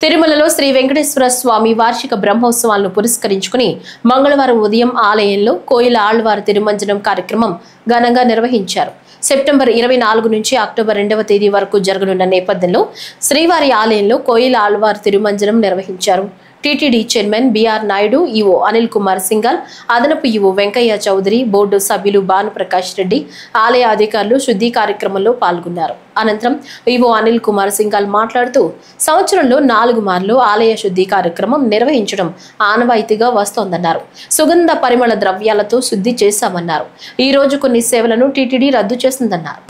తిరుమలలో శ్రీ వెంకటేశ్వర స్వామి వార్షిక బ్రహ్మోత్సవాలను పురస్కరించుకుని మంగళవారం ఉదయం ఆలయంలో కోయిల ఆళ్వార్ తిరుమంజనం కార్యక్రమం ఘనంగా నిర్వహించారు. సెప్టెంబర్ 24 నుంచి అక్టోబర్ 2వ తేదీ వరకు జరగనున్న నేపథ్యంలో శ్రీవారి ఆలయంలో కోయిల ఆళ్వార్ తిరుమంజనం నిర్వహించారు. TTD chairman BR Naidu, EO Anil Kumar Singhal, అదనపు ఈవో వెంకయ్య చౌదరి, బోర్డు సభ్యులు భానుప్రకాష్ రెడ్డి, ఆలయ అధికారులు శుద్ధి కార్యక్రమంలో పాల్గొన్నారు. అనంతరం ఈవో అనిల్ కుమార్ సింఘాల్ మాట్లాడుతూ, సంవత్సరంలో 4 మార్లు ఆలయ శుద్ధి కార్యక్రమం నిర్వహించడం ఆనవాయితీగా వస్తోందన్నారు. సుగంధ పరిమళ ద్రవ్యాలతో శుద్ధి చేశామన్నారు. ఈ రోజు కొన్ని సేవలను టీటీడీ రద్దు చేసిందన్నారు.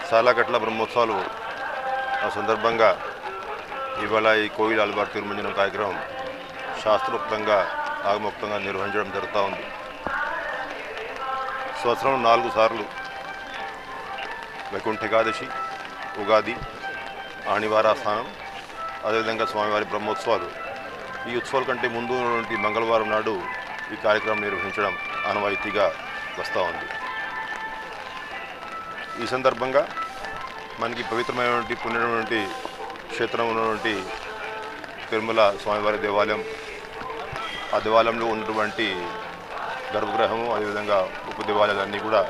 సాలకట్ల బ్రహ్మోత్సవాలు సందర్భంగా ఇవాళ ఈ కోయిల ఆళ్వార్ తిరుమంజనం కార్యక్రమం శాస్త్రోక్తంగా ఆగమోక్తంగా నిర్వహించడం జరుగుతూ ఉంది. సంవత్సరం 4 సార్లు వైకుంఠ ఏకాదశి, ఉగాది, ఆణివారాస్థానం, అదేవిధంగా స్వామివారి బ్రహ్మోత్సవాలు. ఈ ఉత్సవాల కంటే ముందు ఉన్నటువంటి మంగళవారం నాడు ఈ కార్యక్రమం నిర్వహించడం ఆనవాయితీగా వస్తూ ఉంది. ఈ సందర్భంగా మనకి పవిత్రమైనటువంటి పుణ్యమైనటువంటి క్షేత్రం ఉన్నటువంటి తిరుమల స్వామివారి దేవాలయం, ఆ దేవాలయంలో ఉన్నటువంటి గర్భగృహము, అదేవిధంగా ఉప దేవాలయాలన్నీ కూడా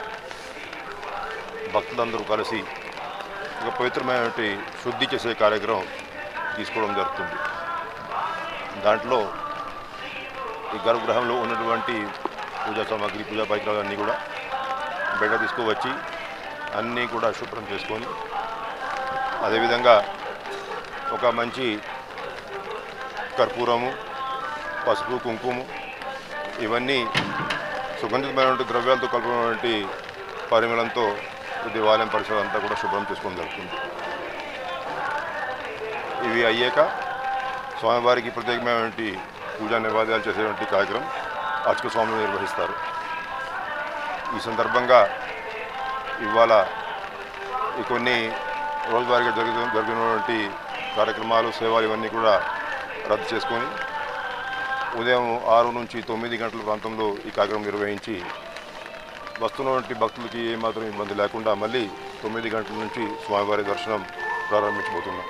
భక్తులందరూ కలిసి ఒక పవిత్రమైనటువంటి శుద్ధి చేసే కార్యక్రమం తీసుకోవడం జరుగుతుంది. దాంట్లో ఈ గర్భగృహంలో ఉన్నటువంటి పూజా సామాగ్రి, పూజా పరికరాలన్నీ కూడా బయట తీసుకువచ్చి అన్నీ కూడా శుభ్రం చేసుకొని, అదేవిధంగా ఒక మంచి కర్పూరము, పసుపు, కుంకుమ ఇవన్నీ సుగంధితమైనటువంటి ద్రవ్యాలతో కలిపినటువంటి పరిమళంతో దేవాలయం పరిసరం అంతా కూడా శుభ్రం చేసుకోవడం జరుగుతుంది. ఇవి అయ్యాక స్వామివారికి ప్రత్యేకమైనటువంటి పూజా నివేదనలు చేసేటువంటి కార్యక్రమం అర్చక స్వాములు నిర్వహిస్తారు. ఈ సందర్భంగా ఇవాళ ఈ కొన్ని రోజువారీగా జరిగినటువంటి కార్యక్రమాలు, సేవలు ఇవన్నీ కూడా రద్దు చేసుకొని ఉదయం 6 నుంచి 9 గంటల ప్రాంతంలో ఈ కార్యక్రమం నిర్వహించి వస్తున్నటువంటి భక్తులకి ఏమాత్రం ఇబ్బంది లేకుండా మళ్ళీ 9 గంటల నుంచి స్వామివారి దర్శనం ప్రారంభించబోతున్నాం.